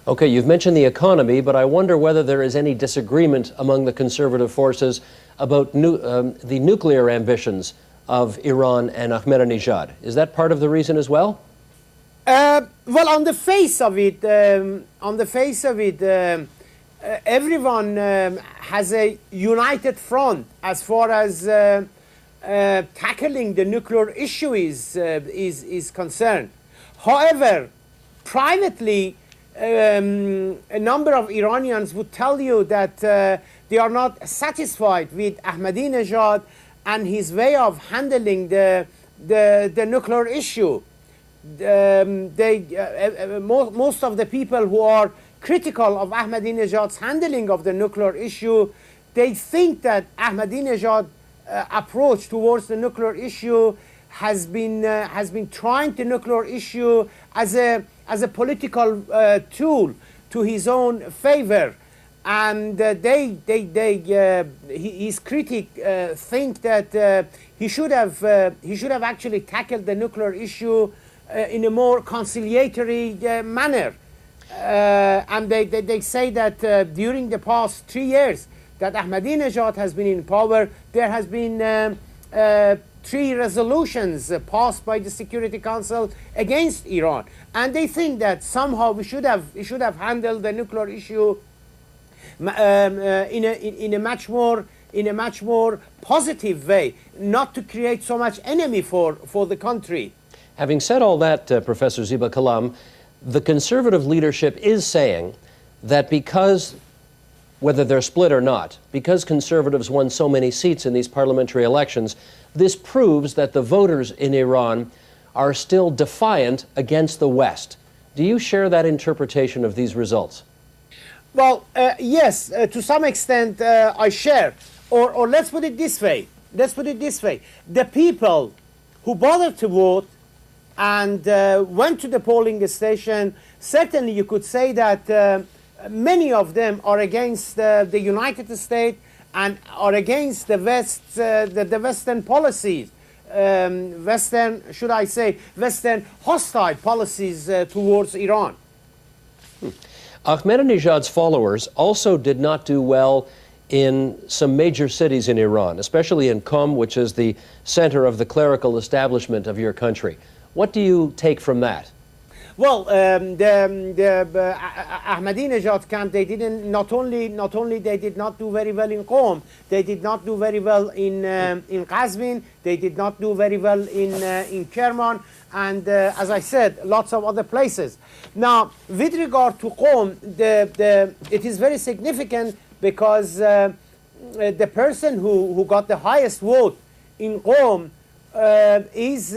Okay, you've mentioned the economy, but I wonder whether there is any disagreement among the conservative forces about the nuclear ambitions of Iran and Ahmadinejad. Is that part of the reason as well? Well, on the face of it, everyone has a united front as far as tackling the nuclear issue is concerned. However, privately, a number of Iranians would tell you that they are not satisfied with Ahmadinejad and his way of handling the nuclear issue. Most of the people who are critical of Ahmadinejad's handling of the nuclear issue, they think that Ahmadinejad's approach towards the nuclear issue has been trying the nuclear issue as a political tool to his own favor, and his critics think that he should have actually tackled the nuclear issue in a more conciliatory manner. And they say that during the past 3 years that Ahmadinejad has been in power, there has been 3 resolutions passed by the Security Council against Iran, and they think that somehow we should have handled the nuclear issue in a much more positive way, not to create so much enemy for the country. Having said all that, Professor Ziba Kalam, the conservative leadership is saying that because, whether they're split or not, because conservatives won so many seats in these parliamentary elections, this proves that the voters in Iran are still defiant against the West. Do you share that interpretation of these results? Well, yes, to some extent I share. Or let's put it this way. The people who bothered to vote and went to the polling station, certainly you could say that many of them are against the United States and are against the West, the Western policies, Western hostile policies towards Iran. Ahmadinejad's followers also did not do well in some major cities in Iran, especially in Qom, which is the center of the clerical establishment of your country. What do you take from that? Well, the Ahmadinejad camp, they didn't, not only they did not do very well in Qom, they did not do very well in Qazvin, they did not do very well in Kerman, and as I said, lots of other places. Now, with regard to Qom, it is very significant because the person who got the highest vote in Qom is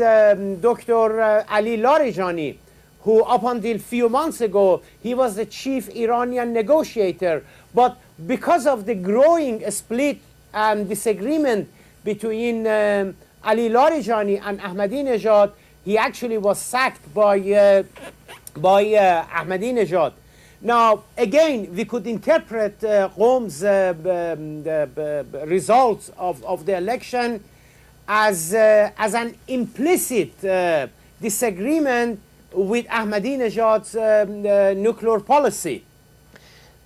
Dr. Ali Larijani, who up until a few months ago, he was the chief Iranian negotiator. But because of the growing split and disagreement between Ali Larijani and Ahmadinejad, he actually was sacked by Ahmadinejad. Now, again, we could interpret Qom's results of the election as an implicit disagreement with Ahmadinejad's nuclear policy.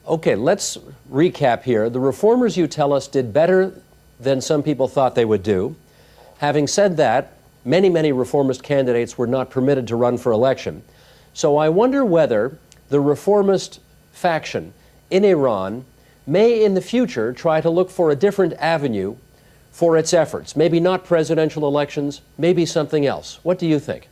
Okay, let's recap here. The reformers, you tell us, did better than some people thought they would do. Having said that, many reformist candidates were not permitted to run for election. So I wonder whether the reformist faction in Iran may in the future try to look for a different avenue for its efforts. Maybe not presidential elections, maybe something else. What do you think?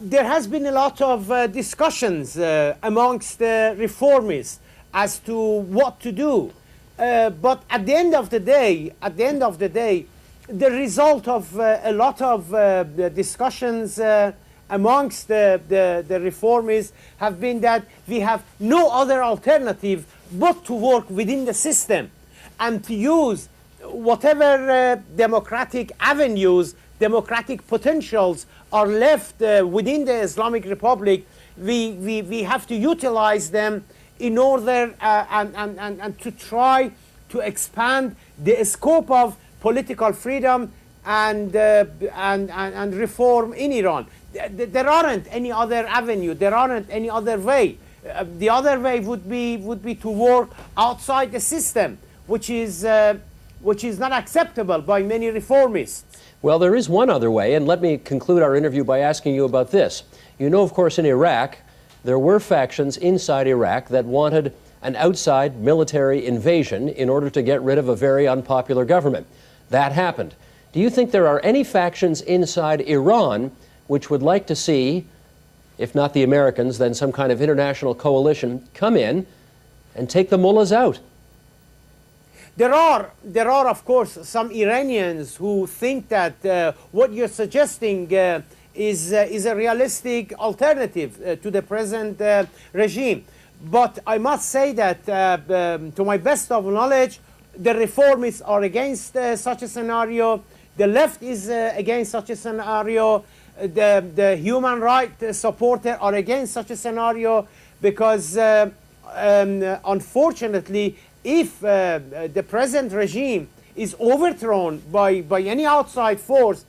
There has been a lot of discussions amongst the reformists as to what to do. But at the end of the day, the result of a lot of the discussions amongst the reformists have been that we have no other alternative but to work within the system and to use whatever democratic avenues, democratic potentials are left within the Islamic Republic. We have to utilize them in order and to try to expand the scope of political freedom and reform in Iran. There aren't any other avenue, there aren't any other way. The other way would be to work outside the system, which is not acceptable by many reformists. Well, there is one other way, and let me conclude our interview by asking you about this. You know, of course, in Iraq, there were factions inside Iraq that wanted an outside military invasion in order to get rid of a very unpopular government. That happened. Do you think there are any factions inside Iran which would like to see, if not the Americans, then some kind of international coalition come in and take the mullahs out? There are, of course, some Iranians who think that what you're suggesting is a realistic alternative to the present regime. But I must say that, to my best of knowledge, the reformists are against such a scenario. The left is against such a scenario. The human rights supporters are against such a scenario because, unfortunately, if the present regime is overthrown by any outside force,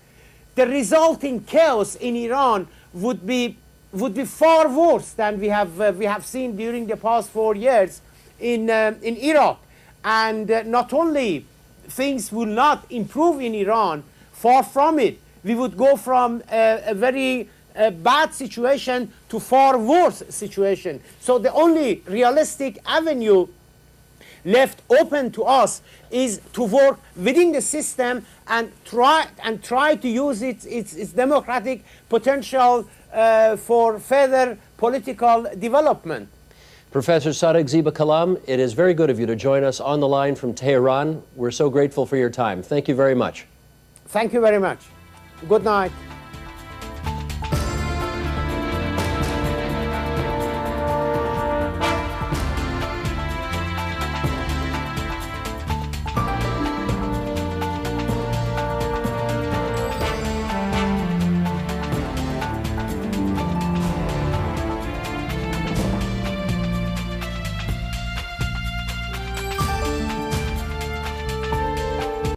the resulting chaos in Iran would be far worse than we have seen during the past 4 years in Iraq. And not only things will not improve in Iran, far from it, we would go from a very bad situation to far worse situation. So the only realistic avenue left open to us is to work within the system and try to use its democratic potential for further political development. Professor Sadiq Ziba Kalam, it is very good of you to join us on the line from Tehran. We're so grateful for your time. Thank you very much. Thank you very much. Good night.